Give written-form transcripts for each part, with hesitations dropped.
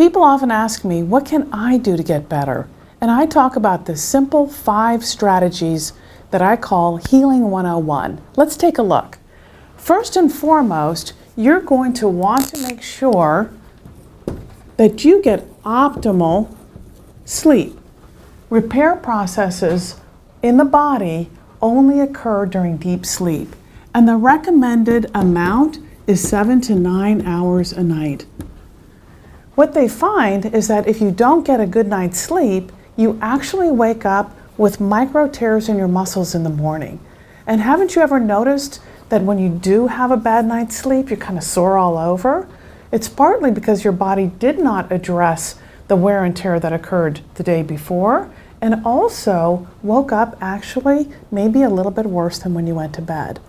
People often ask me, what can I do to get better? And I talk about the simple 5 strategies that I call Healing 101. Let's take a look. First and foremost, you're going to want to make sure that you get optimal sleep. Repair processes in the body only occur during deep sleep, and the recommended amount is 7 to 9 hours a night. What they find is that if you don't get a good night's sleep, you actually wake up with micro tears in your muscles in the morning. And haven't you ever noticed that when you do have a bad night's sleep, you're kind of sore all over? It's partly because your body did not address the wear and tear that occurred the day before, and also woke up actually maybe a little bit worse than when you went to bed.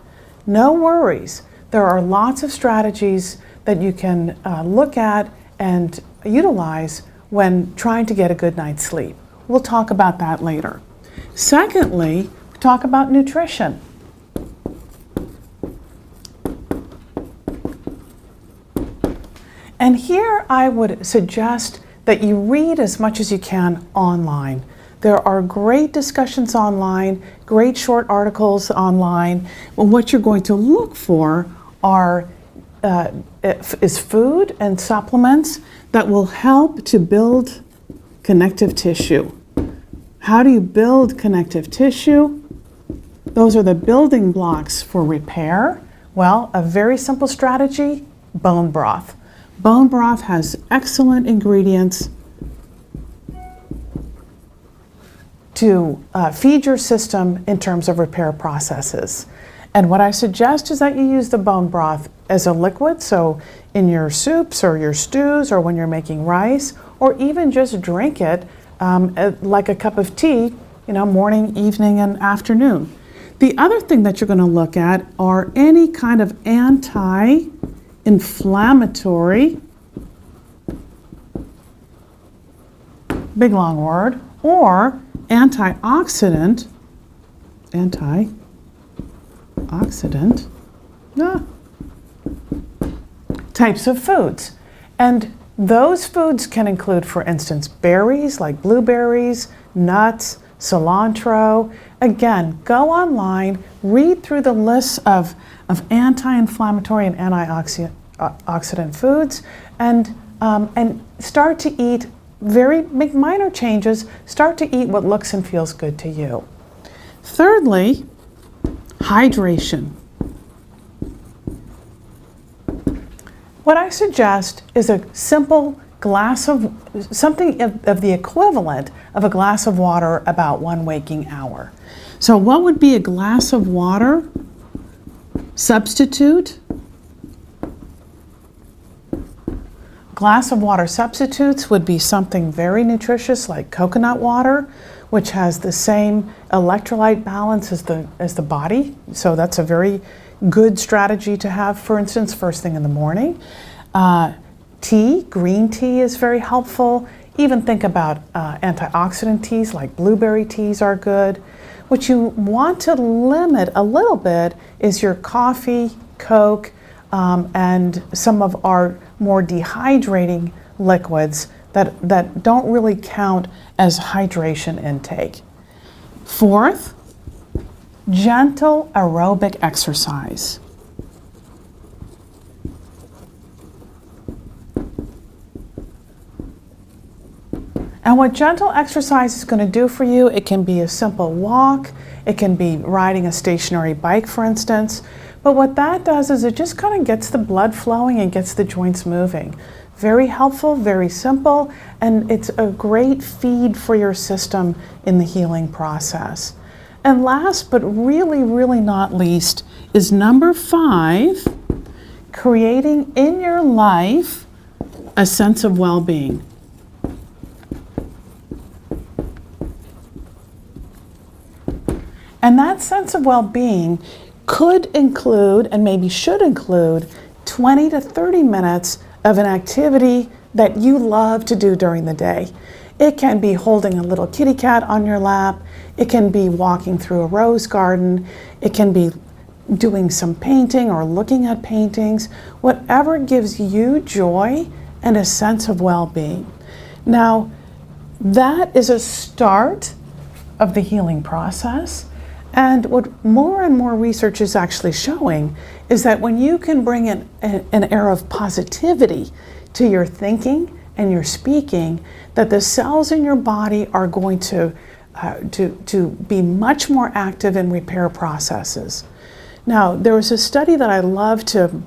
No worries. There are lots of strategies that you can look at and utilize when trying to get a good night's sleep. We'll talk about that later. Secondly, talk about nutrition. And here I would suggest that you read as much as you can online. There are great discussions online, great short articles online. And what you're going to look for are is food and supplements that will help to build connective tissue. How do you build connective tissue? Those are the building blocks for repair. Well, a very simple strategy, bone broth. Bone broth has excellent ingredients to feed your system in terms of repair processes. And what I suggest is that you use the bone broth as a liquid, so in your soups or your stews or when you're making rice, or even just drink it like a cup of tea, morning, evening, and afternoon. The other thing that you're going to look at are any kind of anti-inflammatory, big long word, or antioxidant types of foods. And those foods can include, for instance, berries like blueberries, nuts, cilantro. Again, go online, read through the lists of anti-inflammatory and antioxidant foods, and start to eat make minor changes. Start to eat what looks and feels good to you. Thirdly, hydration. What I suggest is a simple glass of something of the equivalent of a glass of water about 1 waking hour. So what would be a glass of water substitute? Glass of water substitutes would be something very nutritious like coconut water, which has the same electrolyte balance as the body. So that's a very good strategy to have, for instance, first thing in the morning. Tea, green tea is very helpful. Even think about antioxidant teas like blueberry teas are good. What you want to limit a little bit is your coffee, Coke, and some of our more dehydrating liquids that don't really count as hydration intake. Fourth, gentle aerobic exercise. And what gentle exercise is going to do for you, it can be a simple walk, it can be riding a stationary bike, for instance. But what that does is it just kind of gets the blood flowing and gets the joints moving. Very helpful, very simple, and it's a great feed for your system in the healing process. And last but really, really not least is number 5, creating in your life a sense of well-being. And that sense of well-being could include, and maybe should include, 20 to 30 minutes of an activity that you love to do during the day. It can be holding a little kitty cat on your lap. It can be walking through a rose garden. It can be doing some painting or looking at paintings. Whatever gives you joy and a sense of well-being. Now, that is a start of the healing process. And what more and more research is actually showing is that when you can bring an air of positivity to your thinking and your speaking, that the cells in your body are going to be much more active in repair processes. Now, there was a study that I love to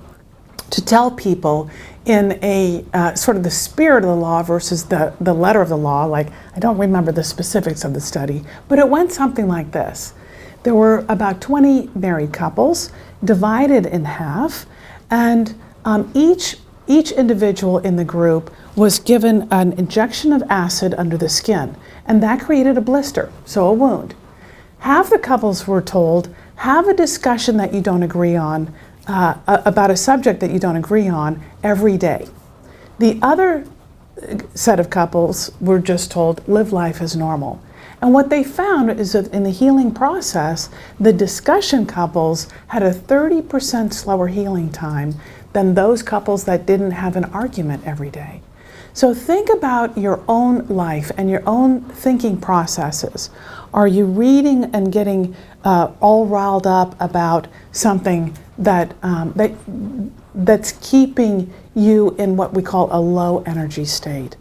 tell people in a sort of the spirit of the law versus the letter of the law. Like, I don't remember the specifics of the study, but it went something like this. There were about 20 married couples divided in half, and each individual in the group was given an injection of acid under the skin, and that created a blister, so a wound. Half the couples were told, have a discussion that you don't agree on, about a subject that you don't agree on every day. The other set of couples were just told, live life as normal. And what they found is that in the healing process, the discussion couples had a 30% slower healing time than those couples that didn't have an argument every day. So think about your own life and your own thinking processes. Are you reading and getting all riled up about something that's keeping you in what we call a low energy state?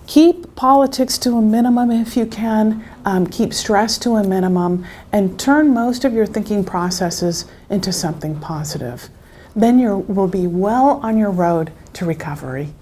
Keep politics to a minimum if you can, keep stress to a minimum, and turn most of your thinking processes into something positive. Then you will be well on your road to recovery.